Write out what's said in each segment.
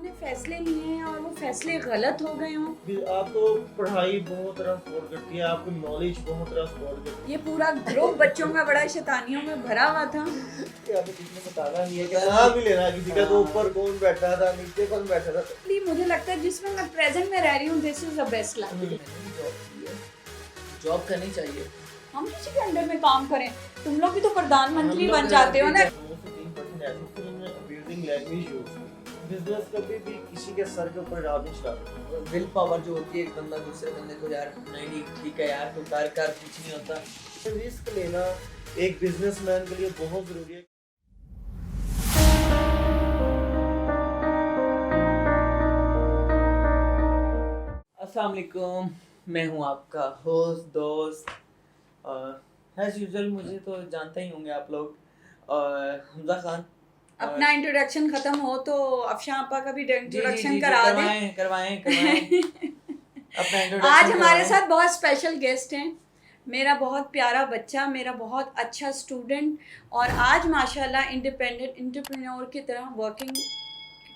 हमने फैसले लिए हैं और वो फैसले गलत हो गए हों। आपको पढ़ाई बहुत तरह सपोर्ट करती है, आपको नॉलेज बहुत तरह सपोर्ट करती ये पूरा ग्रुप बच्चों का बड़ा शैतानियों में भरा हुआ था। है। आपको किसी ने बताना नहीं है कि नाम ही लेना किसी का, तो ऊपर कौन बैठा था, नीचे कौन बैठा था। इसलिए मुझे लगता है जिसमें मैं प्रेजेंट में रह रही हूँ, this is the best life. Job करनी चाहिए। हम किसी के अंडर में काम करें, तुम लोग भी तो प्रधानमंत्री हम लोग बन जाते हो ना। 2 से 3% ऐसे थे जिन्होंने अब्यूजिंग लैंग्वेज यूज की। बिजनेस कभी भी किसी के सर के ऊपर राज नहीं चलाता। विल पावर जो होती है, एक बंदा दूसरे बंदे को यार नहीं ठीक है यार तू कर कुछ नहीं होता। रिस्क लेना एक बिजनेसमैन के लिए बहुत जरूरी है। अस्सलाम वालेकुम, मैं हूँ आपका होस्ट दोस्त एज यूजुअल मुझे तो जानते ही होंगे आप लोग, हमजा खान। अपना इंट्रोडक्शन खत्म हो तो अफशा आपा का भी इंट्रोडक्शन करा दें। करवाएं अपना इंट्रोडक्शन आज हमारे साथ बहुत स्पेशल गेस्ट हैं। मेरा बहुत प्यारा बच्चा, मेरा बहुत अच्छा स्टूडेंट, और आज माशाल्लाह इंडिपेंडेंट एंटरप्रेन्योर की तरह वर्किंग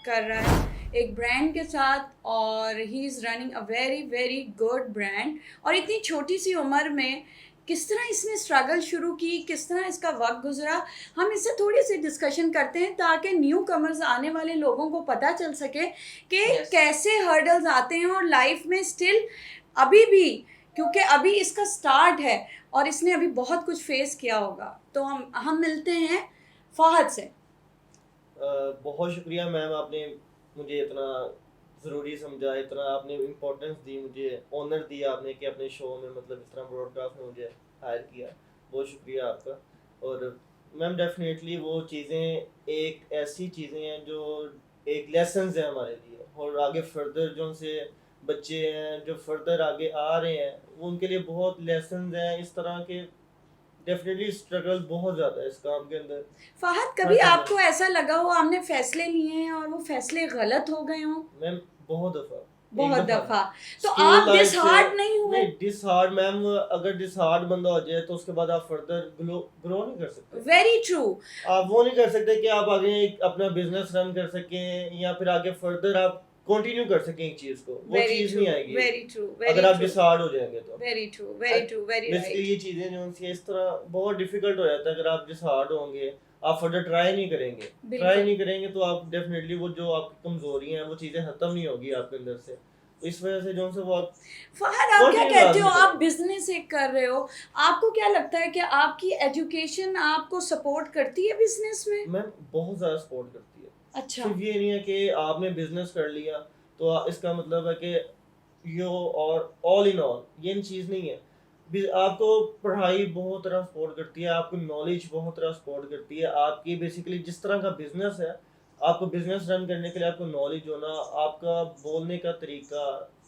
कर रहा है एक ब्रांड के साथ, और he is running a very very good brand. और इतनी छोटी सी उम्र में किस तरह इसने स्ट्रगल शुरू की, किस तरह इसका वक्त गुजरा, हम इससे थोड़ी सी डिस्कशन करते हैं ताकि न्यू कमर्स आने वाले लोगों को पता चल सके कि Yes. कैसे हर्डल्स आते हैं और लाइफ में स्टिल अभी भी, क्योंकि अभी इसका स्टार्ट है और इसने अभी बहुत कुछ फेस किया होगा। तो हम मिलते हैं फहद से। बहुत शुक्रिया मैम, आपने मुझे इतना ज़रूरी समझा, इतना आपने इम्पोर्टेंस दी, मुझे ऑनर दिया आपने कि अपने शो में मतलब इस तरह ब्रॉडकास्ट में मुझे हायर किया। बहुत शुक्रिया आपका। और मैम डेफिनेटली वो चीज़ें एक ऐसी चीज़ें हैं जो एक लेसन्स हैं हमारे लिए, और आगे फर्दर जो उनसे बच्चे हैं जो फर्दर आगे आ रहे हैं वो उनके लिए बहुत लेसन्स हैं इस तरह के। डेफिनेटली स्ट्रगल बहुत ज़्यादा है इस काम के अंदर। फहद, कभी हाँ, आपको ऐसा लगा हो आपने फैसले लिए हैं और वो फैसले गलत हो गए हों? मैम बहुत दफ़ा। बहुत दफा। तो स्कूल आप लाइफ डिसहार्ट से- नहीं हुए? नहीं डिसहार्ड मैम, अगर डिसहार्ड बंदा हो जाए तो उसके बाद आप फर्दर ग्रो नहीं कर सकते। Very true. आप वो नहीं कर सकते कि आप आगे एक अपना बिजनेस रन कर सकें या फिर आगे फर्दर आप कंटिन्यू कर सकें एक चीज को, वो वेरी चीज ट्रू, नहीं आएगी वेरी ट्रू, अगर आप डिसहार्ड हो जाएंगे तो। Very true, very true, very basically right. ये चीजें जो उनकी इस तरह बहुत डिफिकल्ट हो जाता है अगर आप डिसहार्ड होंगे, आप फर्दर ट्राई नहीं करेंगे। ट्राई नहीं करेंगे तो आप डेफिनेटली वो जो आपकी कमजोरी हैं वो चीजें खत्म नहीं होगी आपके अंदर से। इस वजह से जो से वो आप फहद, आप क्या Continue कहते हो? लाजमी आप करें। बिजनेस एक कर रहे हो, आपको क्या लगता है कि आपकी एजुकेशन आपको सपोर्ट करती है बिजनेस में? मैम बहुत ज़्यादा सपोर्ट करती है। अच्छा। सिर्फ ये नहीं है कि आपने बिजनेस कर लिया तो इसका मतलब है कि यो और ऑल इन ऑल ये चीज़ नहीं है। आपको पढ़ाई बहुत तरह सपोर्ट करती है, आपको नॉलेज बहुत तरह सपोर्ट करती है, आपकी बेसिकली जिस तरह का बिजनेस है, आपको बिजनेस रन करने के लिए आपको नॉलेज होना, आपका बोलने का तरीका,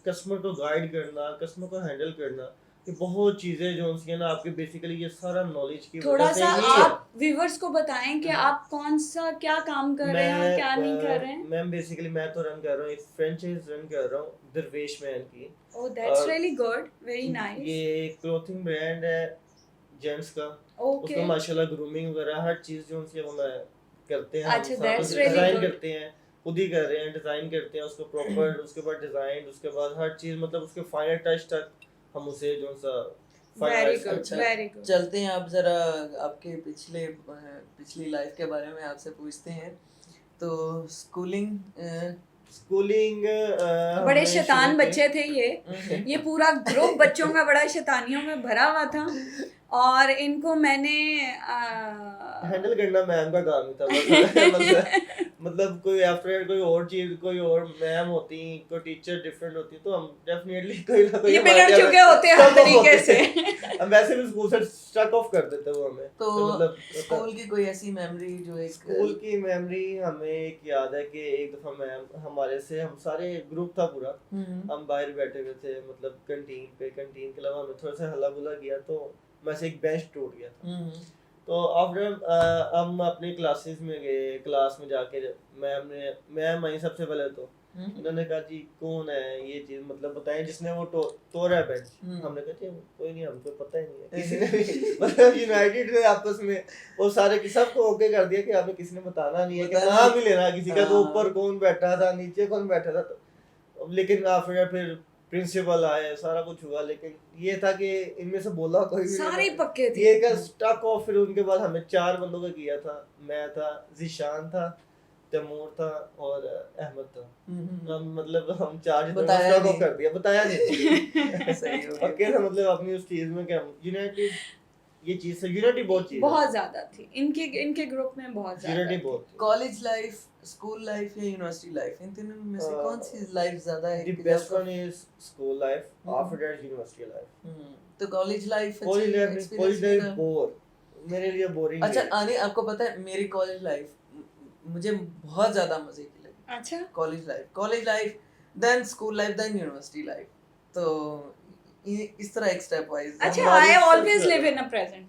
कस्टमर को गाइड करना, कस्टमर को हैंडल करना, ये बहुत चीज़ें जो होती हैं ना आपके बेसिकली ये सारा नॉलेज की थोड़ा वजह से सा ही है। आप व्यूवर्स को बताएं कि आप कौन सा क्या काम कर रहे हैं और क्या नहीं कर रहे हैं। मैम बेसिकली मैं तो रन कर रहा हूँ एक फ्रेंचाइज रन कर रहा हूँ दरवेश मैन की। ओह, दैट्स और रियली गुड, वेरी नाइस। ये क्लोथिंग ब्रांड है जेंट्स का। ओके। उसका माशाल्लाह ग्रूमिंग वगैरह हर चीज़ जो उनकी वो मैं करते हैं, अच्छा, that's really डिज़ाइन good. करते हैं, खुद ही कर रहे हैं, डिज़ाइन करते हैं उसको प्रॉपर, उसके बाद डिज़ाइन, उसके बाद हर चीज़ मतलब उसके फाइनल टच तक हम उसे जो सा वेरी finalize गुड, करते हैं। Very good. चलते हैं, आप जरा आपके पिछली लाइफ के बारे में आपसे पूछते हैं। तो स्कूलिंग बड़े शैतान बच्चे थे ये पूरा ग्रुप बच्चों का बड़ा शैतानियों में भरा हुआ था, और इनको मैंने हैंडल करना मैम का काम ही था। मतलब कोई आफ्टर कोई और चीज कोई और मैम होती, कोई टीचर डिफरेंट होती, तो हम डेफिनेटली कोई ना कोई ये बिगड़ चुके होते हैं हर तरीके से। हम वैसे भी स्कूल से स्टक ऑफ कर देते वो हमें। तो मतलब स्कूल की कोई ऐसी मेमोरी जो एक स्कूल की मेमोरी हमें एक याद है कि एक दफा मैम हमारे से, हम सारे ग्रुप था पूरा, हम बाहर बैठे हुए थे मतलब कैंटीन के अलावा हमें थोड़ा सा हल्ला गुला किया तो वैसे एक बेंच टूट गया था। तो आफ्टर हम अपनी क्लासेस में गए, क्लास में जाके मैम आई सबसे पहले तो उन्होंने कहा जी कौन है ये चीज मतलब बताएं जिसने वो तोड़ा है बेंच। हमने कहा जी कोई नहीं, हमको पता ही नहीं है किसी ने भी मतलब यूनाइटेड थे आपस में वो सारे की सबको ओके कर दिया कि आपने किसी ने बताना नहीं है कि नाम ही लेना किसी का, तो ऊपर कौन बैठा था नीचे कौन बैठा था। तो लेकिन आफ्टर फिर प्रिंसिपल आए, सारा कुछ हुआ, लेकिन ये था कि इनमें से बोला कोई भी सारे ही पक्के थे। ये का स्टक ऑफ। फिर उनके बाद हमें 4 बंदों का किया था, मैं था, जिशान था, तैमूर था और अहमद था। हम मतलब हम 4 बताया स्टक ऑफ नहीं। कर दिया, बताया नहीं सही हो पक्के थे मतलब अपनी उस चीज में क्या यूनाइटेड, ये चीज से यूनिटी बहुत चीज बहुत ज्यादा थी इनके ग्रुप में, बहुत ज्यादा यूनिटी थी। बहुत थी। कॉलेज लाइफ, स्कूल लाइफ या यूनिवर्सिटी लाइफ, इन तीनों में से कौन सी लाइफ ज्यादा है? The best one is school life, after that university life. तो college life college life bore मेरे लिए बोरिंग अच्छा आने आपको पता है मेरी कॉलेज लाइफ मुझे बहुत ज्यादा मजे की लगी। अच्छा, college life then school life then university life, तो इस तरह एक स्टेप वाइज। अच्छा, I always live in a present.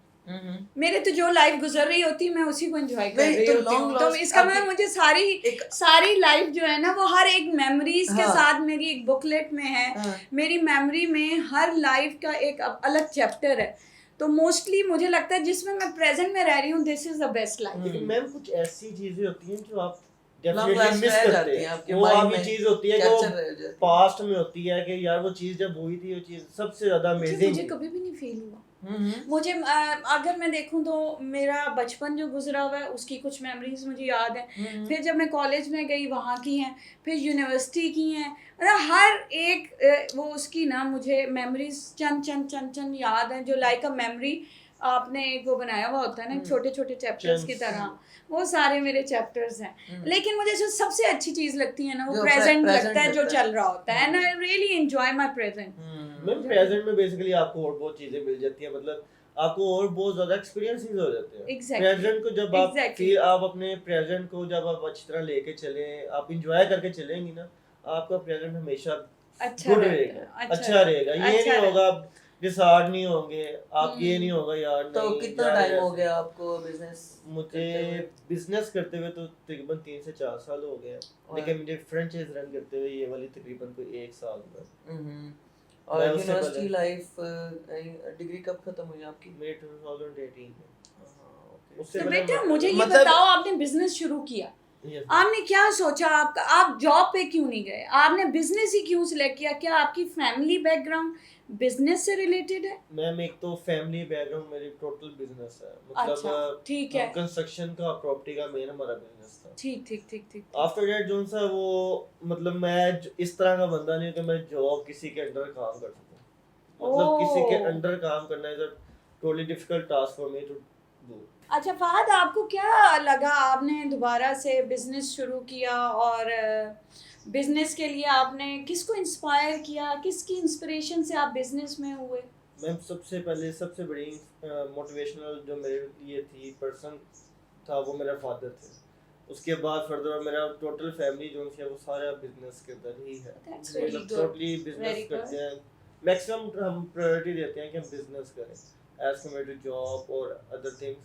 मेरे तो जो लाइफ गुजर रही होती है मैं उसी को एंजॉय कर रही तो होती हूँ। long तो lost इसका आपकी- मतलब मुझे सारी लाइफ जो है ना वो हर एक मेमोरीज के हाँ। साथ मेरी एक बुकलेट में है। हाँ। मेरी मेमोरी में हर लाइफ का एक अलग चैप्टर है। तो मोस्टली मुझे लगता है जिसमें मैं प्रेजेंट में रह रही हूँ, this is the best life. लेकिन मैम कुछ ऐसी चीजें होती हैं जो आप Long डेफिनेटली last मिस रह करते जाती हैं। हैं आपके वो mind आपकी में, चीज होती है कि capture वो रह जाती है। पास्ट में होती है कि यार वो चीज जब हुई थी वो चीज सबसे ज्यादा अमेजिंग मुझे कभी भी नहीं फील हुआ। हम्म। मुझे अगर मैं देखूं तो मेरा बचपन जो गुजरा हुआ है उसकी कुछ मेमोरीज मुझे याद है। फिर जब मैं कॉलेज में गई वहाँ की हैं, फिर यूनिवर्सिटी की हैं, मतलब हर एक वो उसकी ना मुझे मेमोरीज चंद याद हैं, जो लाइक अ मेमोरी आपने एक वो बनाया हुआ होता है ना छोटे छोटे चैप्टर्स की तरह, वो सारे मेरे चैप्टर्स हैं। लेकिन मुझे जो सबसे अच्छी चीज लगती है ना वो जो प्रेजेंट present लगता है, जो लगता है। चल रहा होता है, and I really enjoy my present. Ma'am present में बेसिकली आपको और बहुत चीजें मिल जाती हैं, मतलब आपको और बहुत ज्यादा एक्सपीरियंसेस हो जाते हैं। Exactly. प्रेजेंट को जब आप Exactly. फिर आप अपने प्रेजेंट को जब आप अच्छी तरह लेके चले, आप इंजॉय करके चलेंगी ना, आपका प्रेजेंट हमेशा अच्छा गुड रहेगा, रहेगा, अच्छा रहेगा। ये अच्छा नहीं होगा आप डिसहार्ड नहीं होंगे, आप ये नहीं होगा यार तो नहीं कितना यार टाइम हो ऐसे। गया आपको बिजनेस? मुझे बिजनेस करते हुए तो तकरीबन 3 से 4 साल हो गए हैं, लेकिन मुझे फ्रेंचाइज रन करते हुए ये वाली तकरीबन कोई 1 साल हुआ। और मैं उससे यूनिवर्सिटी पहले- लाइफ डिग्री कब खत्म हुई आपकी? मेरे 2018 में। उससे तो पहले बेटा मैं- मुझे ये मतलब- बताओ, आपने बिजनेस शुरू किया, Yes, आपने क्या सोचा? आप जॉब पे क्यों नहीं गए? आपने बिजनेस ही क्यों सिलेक्ट किया? क्या आपकी फैमिली बैकग्राउंड बिजनेस से रिलेटेड है? मैम एक तो फैमिली बैकग्राउंड मेरी टोटल बिजनेस है, अच्छा, मतलब ठीक है, कंस्ट्रक्शन का प्रॉपर्टी का मेन हमारा बिजनेस था। ठीक। आफ्टर दैट जोन सा वो मतलब मैं इस तरह का बंदा नहीं कि मैं जॉब किसी के अंडर काम कर सकूं, मतलब किसी के ओह। अंडर काम करना is a totally difficult task for me to do. अच्छा फहद, आपको क्या लगा आपने दोबारा से बिजनेस शुरू किया, और बिजनेस के लिए आपने किसको इंस्पायर किया, किसकी इंस्पिरेशन से आप बिजनेस में हुए? मैम सबसे पहले सबसे बड़ी मोटिवेशनल जो मेरे लिए थी पर्सन था वो मेरा फादर थे। उसके बाद फर्दर मेरा टोटल फैमिली जो है वो सारा बिजनेस के अंदर ही है, That's very मतलब good. Totally Very business good. करते हैं। मैक्सिमम हम प्रायोरिटी देते हैं कि हम बिजनेस करें एज कम्पेयर टू जॉब और अदर थिंग्स,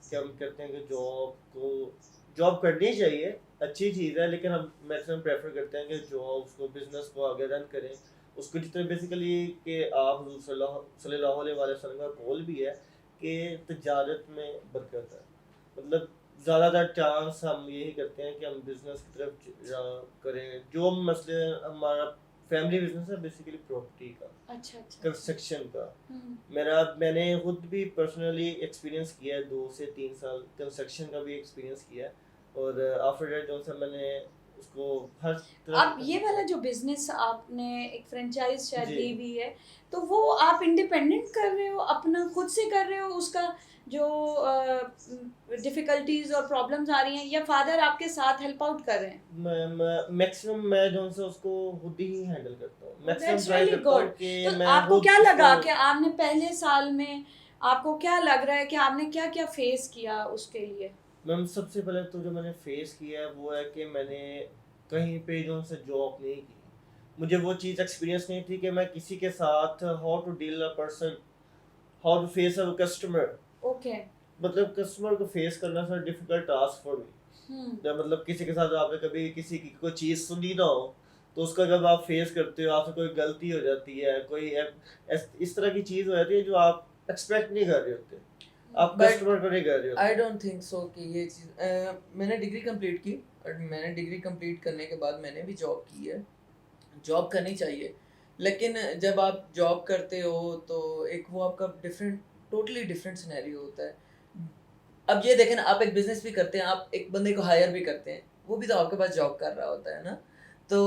कि हम कहते हैं कि जॉब करनी चाहिए, अच्छी चीज़ है, लेकिन हम मैक्सिमम प्रेफर करते हैं कि जॉब को बिजनेस को आगे रन करें उसको, जितने बेसिकली कि आप सल्लल्लाहु अलैहि वसल्लम का कौल भी है कि तिजारत में बरकत है, मतलब ज़्यादातर चांस हम यही करते हैं कि हम बिजनेस की तरफ करें। जो मसले हमारा फैमिली बिजनेस है बेसिकली प्रॉपर्टी का, अच्छा कंस्ट्रक्शन का। मैंने खुद भी पर्सनली एक्सपीरियंस किया है, 2 से 3 साल कंस्ट्रक्शन का भी एक्सपीरियंस किया है, और आफ्टर दैट जो सा मैंने उसको हर अब ये वाला जो बिजनेस आपने एक फ्रेंचाइज शायद जी। ली हुई है, तो वो आप इंडिपेंडेंट कर रहे हो, अपना खुद से कर रहे हो, उसका जो डिफिकल्टीज और प्रॉब्लम्स आ रही हैं, या फादर आपके साथ हेल्प आउट कर रहे हैं? मैक्सिमम मैं जो सा उसको खुद ही हैंडल करता हूँ, मैक्सिमम That's ट्राई really करता हूँ good. कि तो मैं आपको खुद क्या लगा उसको- कि आपने पहले साल में, आपको क्या लग रहा है कि आपने क्या क्या फेस किया उसके लिए? मैम सबसे पहले तो जो मैंने फेस किया है वो है कि मैंने कहीं पे जो से जॉब नहीं की, मुझे वो चीज़ एक्सपीरियंस नहीं थी कि मैं किसी के साथ how to deal a person, how to face a customer, okay, मतलब कस्टमर को फेस करना sir difficult task for me. जब मतलब किसी के साथ आपने कभी किसी की कोई चीज़ सुनी ना हो, तो उसका जब आप फेस करते हो, आपसे कोई गलती हो जाती है, कोई इस तरह की चीज़ हो जाती है जो आप एक्सपेक्ट नहीं कर रहे होते, आप But कस्टमर को नहीं कर रहे होते। आई डोंट थिंक सो कि ये चीज़ मैंने डिग्री कंप्लीट की, और मैंने डिग्री कंप्लीट करने के बाद मैंने भी जॉब की है। जॉब करनी चाहिए, लेकिन जब आप जॉब करते हो तो एक वो आपका टोटली डिफरेंट सिनेरियो होता है। अब ये देखें ना, आप एक बिजनेस भी करते हैं, आप एक बंदे को हायर भी करते हैं, वो भी तो आपके पास जॉब कर रहा होता है ना। तो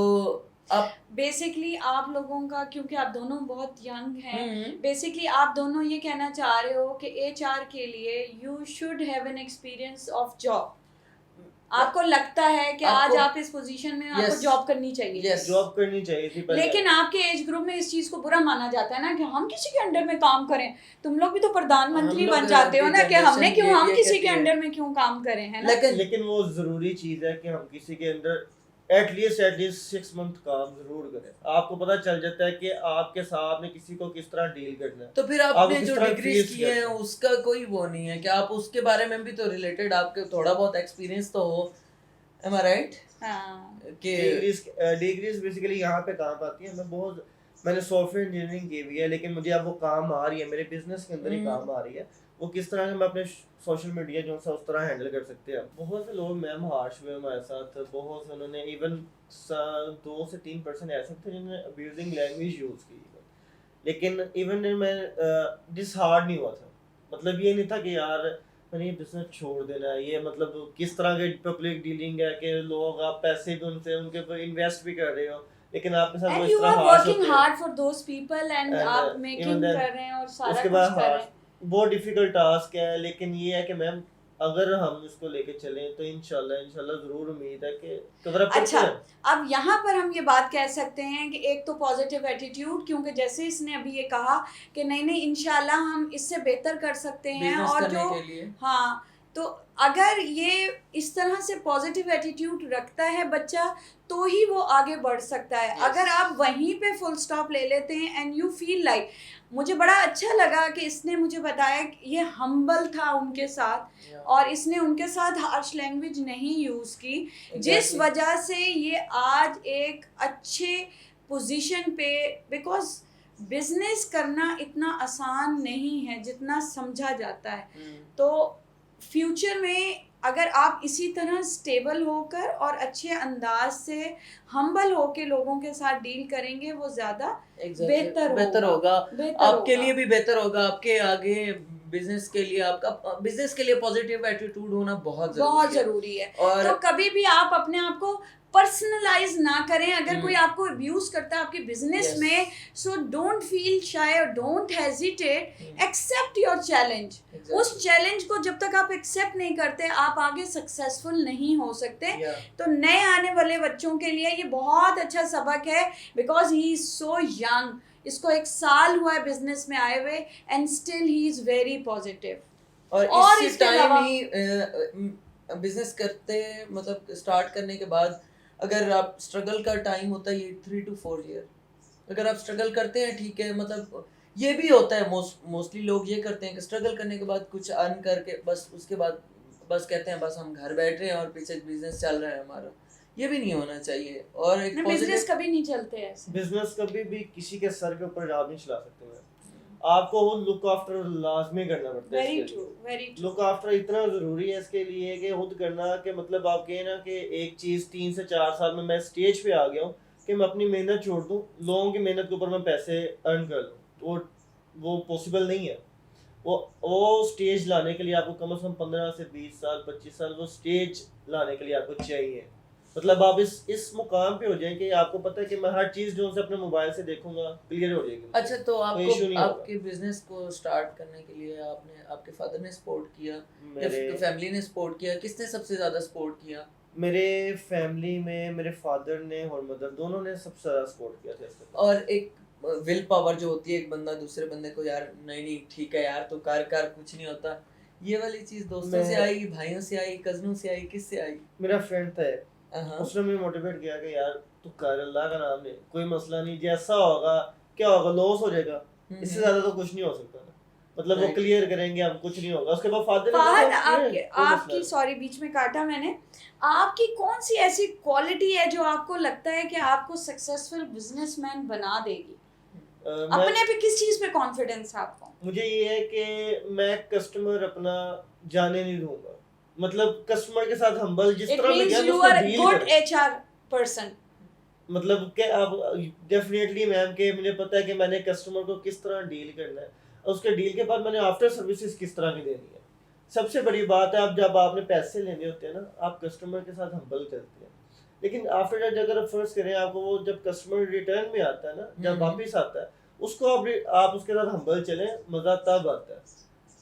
आप बेसिकली आप लोगों का, क्योंकि आप दोनों बहुत यंग हैं, बेसिकली आप दोनों ये कहना चाह रहे हो कि एचआर के लिए you should have an experience of job. आपको लगता है कि आज आप इस पोजीशन में आपको जॉब करनी चाहिए। यस, जॉब करनी चाहिए थी पहले। लेकिन आपके एज ग्रुप में इस चीज को बुरा माना जाता है ना कि हम किसी के अंडर में काम करें। तुम लोग भी तो प्रधानमंत्री बन जाते हो ना कि हमने क्यों, हम किसी के अंडर में क्यों काम करें, है ना। लेकिन वो जरूरी चीज है कि हम किसी के अंदर एटलीस्ट 6 मंथ काम जरूर करें। आपको पता चल जाता है कि आपके साथ में किसी को किस तरह डील करना है। तो फिर आपको आपने किस जो तरह डिग्रीज face की है करना है। उसका कोई वो नहीं है कि आप उसके बारे में भी तो रिलेटेड आपके थोड़ा बहुत एक्सपीरियंस तो हो। Am I right? हाँ। कि डिग्रीज बेसिकली यहाँ पे काम आती है। मैंने सॉफ्टवेयर इंजीनियरिंग की हुई है, लेकिन मुझे अब वो काम आ रही है, मेरे बिजनेस के अंदर ही काम आ रही है। वो किस तरह से मैं अपने सोशल मीडिया जो सा उस तरह हैंडल कर सकते हैं। बहुत से लोग मैम हार्श हुए हमारे साथ, बहुत से उन्होंने इवन 2 से 3% ऐसे थे जिन्होंने अब्यूजिंग लैंग्वेज यूज़ की। लेकिन इवन मैं डिसहार्ड नहीं हुआ था। मतलब ये नहीं था कि यार मैंने ये बिजनेस छोड़ देना है। ये मतलब किस तरह के पब्लिक डीलिंग है कि लोग, आप पैसे भी उनसे उनके ऊपर इन्वेस्ट भी कर रहे हो, लेकिन आपके साथ वो And इस you तरह are हार्श working होते हैं। hard for those people and And, आप even मेकिंग then, कर रहे हैं और सारा उसके कुछ बाद कर रहे हैं। बहुत डिफिकल्ट टास्क है। लेकिन ये है कि मैम अगर हम इसको लेके चलें तो इंशाल्लाह जरूर उम्मीद है कि कदर अच्छा, अब यहाँ पर हम ये बात कह सकते हैं कि एक तो पॉजिटिव एटीट्यूड, क्योंकि जैसे इसने अभी ये कहा कि नहीं इंशाल्लाह हम इससे बेहतर कर सकते हैं, बिजनेस और करने जो के लिए हाँ, तो अगर ये इस तरह से पॉजिटिव एटीट्यूड रखता है बच्चा तो ही वो आगे बढ़ सकता है। Yes. अगर आप वहीं पे फुल स्टॉप ले लेते हैं एंड यू फील लाइक, मुझे बड़ा अच्छा लगा कि इसने मुझे बताया कि ये हम्बल था उनके साथ और इसने उनके साथ हार्श लैंग्वेज नहीं यूज़ की, जिस वजह से ये आज एक अच्छे पोजीशन पे, बिकॉज बिजनेस करना इतना आसान नहीं है जितना समझा जाता है। तो फ्यूचर में अगर आप इसी तरह स्टेबल होकर और अच्छे अंदाज से हम्बल होकर लोगों के साथ डील करेंगे, वो ज़्यादा बेहतर होगा आपके लिए भी बेहतर होगा, आपके आगे बिजनेस के लिए, आपका बिजनेस के लिए पॉजिटिव एटीट्यूड होना बहुत जरूरी है। और तो कभी भी आप अपने आप को पर्सनलाइज ना करें। अगर कोई आपको अब्यूज करता है आपके बिजनेस में, सो डोंट फील शाय और don't hesitate, accept your challenge. उस चैलेंज को जब तक आप एक्सेप्ट नहीं करते, आप आगे सक्सेसफुल नहीं हो सकते। तो नए आने वाले बच्चों के लिए ये बहुत अच्छा सबक है, because he is so young. इसको 1 साल हुआ है बिजनेस में आए हुए and still he is very positive. और इस टाइम ही बिजनेस करते, मतलब स्टार्ट करने के बाद अगर आप स्ट्रगल का टाइम होता है ये 3 to 4 ईयर, अगर आप स्ट्रगल करते हैं ठीक है, मतलब ये भी होता है मोस्टली लोग ये करते हैं कि स्ट्रगल करने के बाद कुछ अर्न करके बस उसके बाद बस कहते हैं बस हम घर बैठ रहे हैं और पीछे बिजनेस चल रहा है हमारा। ये भी नहीं होना चाहिए। और एक बिजनेस कभी नहीं चलते ऐसे। बिजनेस कभी भी किसी के सर के ऊपर आप नहीं चला सकते हैं। आपको वो लुक आफ्टर लाजमी करना पड़ता है। Very true, very true. Look after इतना ज़रूरी है इसके लिए कि खुद करना, कि मतलब आप कहें ना कि एक चीज़ 3 से 4 साल में मैं स्टेज पे आ गया हूँ कि मैं अपनी मेहनत छोड़ दूँ, लोगों की मेहनत के ऊपर मैं पैसे अर्न कर लूँ, वो पॉसिबल नहीं है। वो स्टेज लाने के लिए आपको कम से कम 15 से 20 साल 25 साल वो स्टेज लाने के लिए आपको चाहिए। मतलब आप इस मुकाम पे हो जाएं कि आपको पता है कि मैं हर चीज़ जो से अपने मोबाइल से देखूंगा क्लियर हो जाएगी। अच्छा, तो आपको आपके बिजनेस को स्टार्ट करने के लिए आपके फादर ने सपोर्ट किया या फैमिली ने सपोर्ट किया? किसने सबसे ज़्यादा सपोर्ट किया? मेरे फैमिली में मेरे फादर ने और मदर दोनों ने सबसे ज़्यादा सपोर्ट किया था। और एक विल पावर जो होती है, एक बंदा दूसरे बंदे को यार नहीं ठीक है यार तो कर कुछ नहीं होता, ये वाली चीज़ दोस्तों से आई, भाइयों से आई, कजनों से आई, किससे आई? मेरा फ्रेंड था, उसने मुझे मोटिवेट किया कि यार तू कर, अल्लाह का नाम ले, कोई मसला नहीं, जैसा होगा क्या होगा, लॉस हो जाएगा, इससे ज़्यादा तो कुछ नहीं हो सकता ना। मतलब वो Right. क्लियर करेंगे, हम कुछ नहीं होगा। उसके बाद फादर फहद, आपकी सॉरी बीच में काटा मैंने, आपकी कौन सी ऐसी क्वालिटी है जो आपको लगता है कि आपको सक्सेसफुल बिजनेसमैन बना देगी? अपने पे किस चीज पे कॉन्फिडेंस है आपको? मुझे ये है कि मैं कस्टमर अपना जाने नहीं दूंगा, मतलब कस्टमर के साथ हम्बल जिस इट तरह मैं मींस गया मैं यू उसको आर डील गुड करूं। HR person. मतलब कि अब डेफिनेटली मैम के मुझे पता है कि मैंने कस्टमर को किस तरह डील करना है, और उसके डील के बाद मैंने आफ्टर सर्विसेज किस तरह की देनी है। सबसे बड़ी बात है, अब जब आपने पैसे लेने होते हैं ना, आप कस्टमर के साथ हम्बल करते हैं, लेकिन आफ्टर दैट अगर आप फर्स्ट करें, आपको वो जब कस्टमर रिटर्न में आता है ना, जब वापस आता है, उसको आप उसके साथ हम्बल चलें, मजा तब आता है,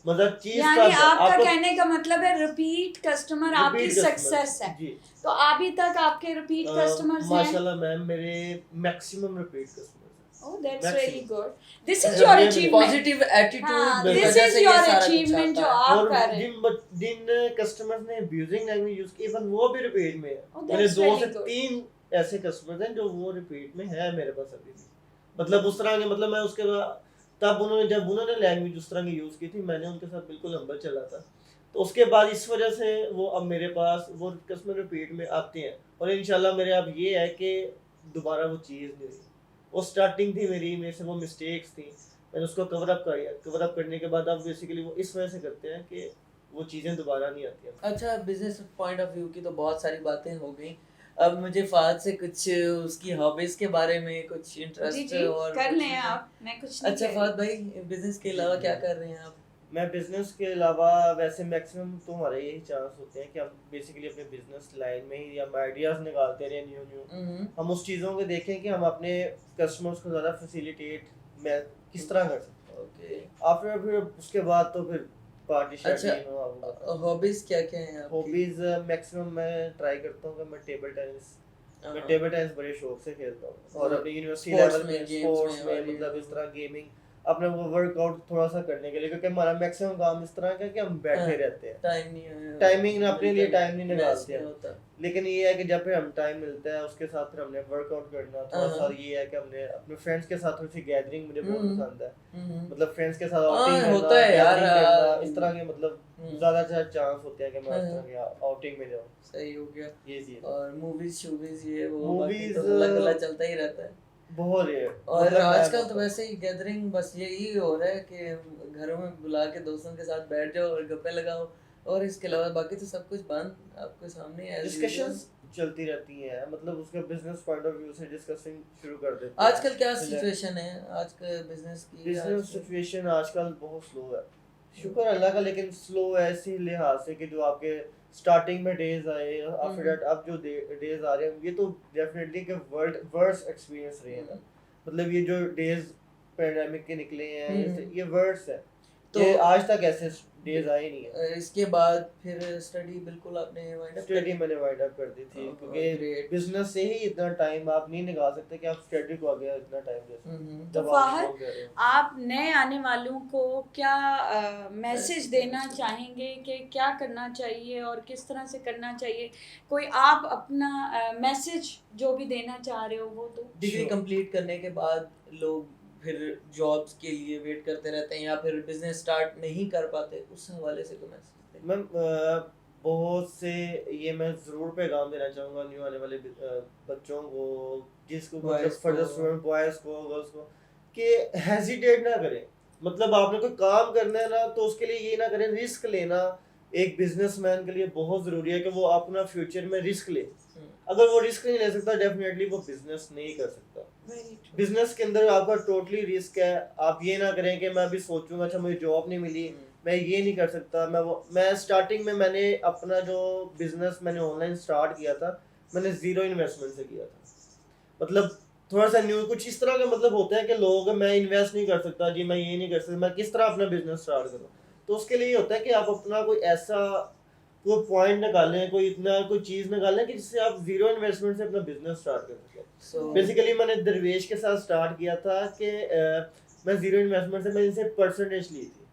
मजा चीज यानी तब है। आपका आपको कहने का मतलब है रिपीट कस्टमर आपकी रिपीट सक्सेस है। जी। तो अभी तक आपके रिपीट कस्टमर्स हैं? माशाल्लाह मैम, मेरे मैक्सिमम रिपीट कस्टमर्स हैं। Oh, that's Maximum. really good. This is your achievement. Positive हाँ, एटीट्यूड की this वजह is से ये your सारा कुछ achievement जो आता है। आप और कर रहे हैं। जिन कस्टमर्स ने अब्यूजिंग लैंग्वेज यूज की, इवन वो भी रिपीट में है। Oh, मेरे that's 2 really से good. 3 ऐसे कस्टमर्स हैं जो वो रिपीट में है मेरे पास अभी भी। मतलब उस तरह के, मतलब मैं उसके बाद तब जब उन्होंने लैंग्वेज उस तरह की यूज की थी, मैंने उनके साथ बिल्कुल हम्बल चला था। तो उसके बाद इस वजह से वो अब मेरे पास वो कस्टमर रिपीट में आते हैं, और इंशाल्लाह मेरे अब ये है कि दोबारा वो चीज़ नहीं हुई। वो स्टार्टिंग थी मेरे से वो मिस्टेक्स थी, मैंने उसको कवर अप किया। कवर अप करने के बाद अब बेसिकली वो इस वजह से करते हैं कि वो चीज़ें दोबारा नहीं आती हैं। अच्छा, बिजनेस पॉइंट ऑफ व्यू की तो बहुत सारी बातें हो गई। अब मुझे फहद से कुछ उसकी हॉबीज के बारे में कुछ जी इंटरेस्ट जी और कर कुछ लें चीजें। आप, मैं कुछ नहीं अच्छा कह फहद भाई, बिजनेस के अलावा क्या कर रहे हैं आप? मैं बिजनेस के अलावा वैसे मैक्सिमम तो हमारे यही चांस होते हैं कि हम बेसिकली अपने बिजनेस लाइन में ही हम आइडियाज़ निकालते रहें न्यू हम उस चीज़ों को देखें कि हम अपने कस्टमर्स को ज़्यादा फैसिलिटेट मैं किस तरह कर सकते हैं। ओके। आफ्टर फिर उसके बाद तो फिर पार्टी अच्छा, हॉबीज क्या क्या हैं आपकी? हॉबीज मैक्सिमम मैं ट्राई करता हूँ कि मैं हाँ। टेबल टेनिस बड़े शौक से खेलता हूँ, और हाँ। अपनी यूनिवर्सिटी Sports लेवल में, में games स्पोर्ट्स में में और ये मतलब इस वो। तरह गेमिंग अपने वो वर्कआउट थोड़ा सा करने के लिए, क्योंकि हमारा मैक्सिमम काम इस तरह का है कि हम बैठे हाँ। रहते हैं, टाइम नहीं है, टाइमिंग अपने लिए टाइम नहीं मैच निकालते नहीं हैं। होता। लेकिन ये है कि जब फिर हम टाइम मिलता है उसके साथ फिर हमने वर्कआउट करना थोड़ा सा, ये है कि हमने अपने फ्रेंड्स के साथ थोड़ी सी गैदरिंग मुझे बहुत पसंद है, मतलब फ्रेंड्स के साथ हाँ, आउटिंग होता है यार, इस तरह के, मतलब ज्यादा चांस होते हैं कि मैं इस तरह के आउटिंग में जाऊं। सही हो गया। ये चीज और मूवीज शूवीज ये वो बाकी Movies, तो अल्लाह तआला चलता ही रहता है। बहुत है। और मतलब आजकल तो वैसे ही गैदरिंग बस यही हो रहा है कि घरों में बुला के दोस्तों के साथ बैठ जाओ और गप्पे लगाओ, और इसके अलावा बाकी तो सब कुछ बंद आपके सामने है। डिस्कशंस चलती रहती हैं, मतलब उसका बिजनेस पॉइंट ऑफ व्यू से डिस्कसिंग शुरू कर देते हैं। आजकल क्या सिचुएशन है आज के बिजनेस की? बिजनेस सिचुएशन आजकल बहुत स्लो है, शुक्र अल्लाह का, लेकिन स्लो है इसी लिहाज से कि जो आपके स्टार्टिंग में डेज आए, आफ्टर दैट अब जो डेज आ रहे हैं, ये तो डेफिनेटली के वर्स्ट एक्सपीरियंस रहे हैं ना। मतलब ये जो डेज पैंडेमिक के निकले हैं, ये वर्स्ट है, तो ये आज तक ऐसे डेज आए नहीं है। इसके बाद फिर स्टडी बिल्कुल आपने वाइंड अप स्टडी मैंने वाइंड अप कर दी थी, क्योंकि बिजनेस से ही इतना टाइम आप नहीं निकाल सकते कि आप स्टडी को आगे इतना टाइम दे सकते। तो फहद, आप नए आने वालों को क्या मैसेज देना चाहेंगे कि क्या करना चाहिए और किस तरह से करना चाहिए? कोई आप अपना मैसेज जो भी देना चाह रहे हो वो तो। डिग्री कंप्लीट करने के बाद लोग फिर जॉब्स के लिए वेट करते रहते हैं या फिर बिजनेस स्टार्ट नहीं कर पाते, उस हवाले से कोई मैसेज दें? मैम बहुत से ये मैं ज़रूर पैगाम देना चाहूँगा न्यू आने वाले बच्चों को, जिसको मतलब फर्दर स्टूडेंट बॉयज़ को गर्ल्स को, कि हेजिटेट ना करें। मतलब आपने कोई काम करना है ना, तो उसके लिए ये ना करें, रिस्क लेना एक बिजनेसमैन के लिए बहुत ज़रूरी है कि वो अपना फ्यूचर में रिस्क ले। अगर वो रिस्क नहीं ले सकता, डेफिनेटली वो बिजनेस नहीं कर सकता। बिजनेस के अंदर आपका टोटली रिस्क है। आप ये ना करें कि मैं अभी सोचूंगा अच्छा मुझे जॉब नहीं मिली, मैं ये नहीं कर सकता। मैं स्टार्टिंग में मैंने अपना जो बिजनेस मैंने ऑनलाइन स्टार्ट किया था, मैंने ज़ीरो इन्वेस्टमेंट से किया था। मतलब थोड़ा सा न्यू कुछ इस तरह का मतलब होता है कि लोग मैं इन्वेस्ट नहीं कर सकता जी, मैं ये नहीं कर सकता, मैं किस तरह अपना बिजनेस स्टार्ट करूँ। तो उसके लिए ये होता है कि आप अपना कोई ऐसा कोई पॉइंट निकालें, कोई चीज़ निकालें कि जिससे आप ज़ीरो इन्वेस्टमेंट से अपना बिजनेस स्टार्ट कर सकें। बेसिकली मैंने दरवेश के साथ स्टार्ट किया था कि मैं ज़ीरो इन्वेस्टमेंट से मैंने इनसे परसेंटेज ली थी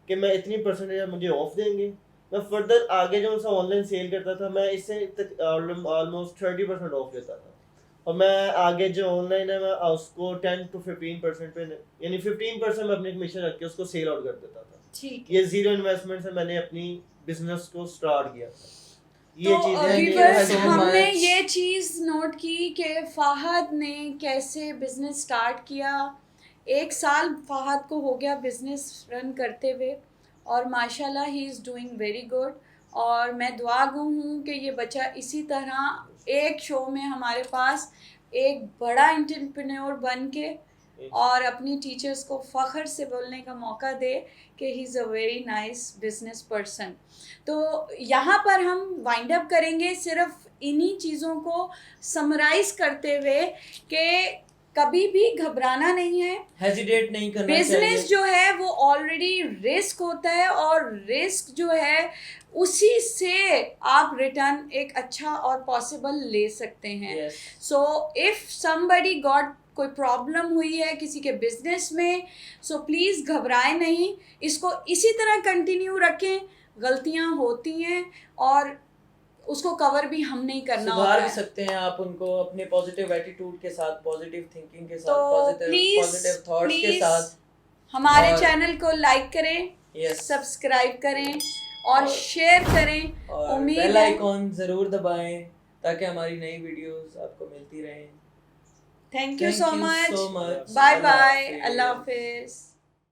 कि मैं इतनी परसेंटेज मुझे ऑफ देंगे, मैं फर्दर आगे जो उनसे ऑनलाइन सेल करता था मैं इससे ऑलमोस्ट 30% ऑफ लेता था। और मैं आगे जो ऑनलाइन है मैं उसको 10 to 15% पे यानी 15% मैं अपनी कमीशन रख के उसको सेल आउट कर देता था। ठीक ये जीरो इन्वेस्टमेंट से मैंने अपनी बिजनेस को स्टार्ट किया था। ये तो चीजें व्यूअर्स so हमने much. ये चीज़ नोट की कि फ़हद ने कैसे बिजनेस स्टार्ट किया। 1 साल फ़हद को हो गया बिजनेस रन करते हुए और माशाल्लाह he is doing very good. और मैं दुआ गो हूँ कि ये बच्चा इसी तरह एक शो में हमारे पास एक बड़ा एंटरप्रेन्योर बन के और अपनी टीचर्स को फ़ख्र से बोलने का मौका दे कि he is a very nice business person. तो यहाँ पर हम वाइंड अप करेंगे सिर्फ इन्हीं चीज़ों को समराइज़ करते हुए कि कभी भी घबराना नहीं है। हेजिटेट नहीं करना चाहिए। बिजनेस जो है वो ऑलरेडी रिस्क होता है और रिस्क जो है उसी से आप रिटर्न एक अच्छा और पॉसिबल ले सकते हैं। Yes. So if somebody got कोई प्रॉब्लम हुई है किसी के बिजनेस में, सो प्लीज़ घबराएं नहीं, इसको इसी तरह कंटिन्यू रखें। गलतियां होती हैं और उसको कवर भी हम नहीं करना होता सुधार भी है। सकते हैं आप उनको अपने पॉजिटिव एटीट्यूड के साथ, पॉजिटिव थिंकिंग के साथ, तो पॉजिटिव थॉट्स के साथ हमारे और- चैनल को लाइक करें, Yes. सब्सक्राइब करें और और- शेयर करें। और उम्मीद बेल है आइकॉन जरूर दबाएं ताकि हमारी नई वीडियोस आपको मिलती रहें। Thank you so much. so much. Bye अल्लाह बाय, हाफिज। अल्लाह हाफिज।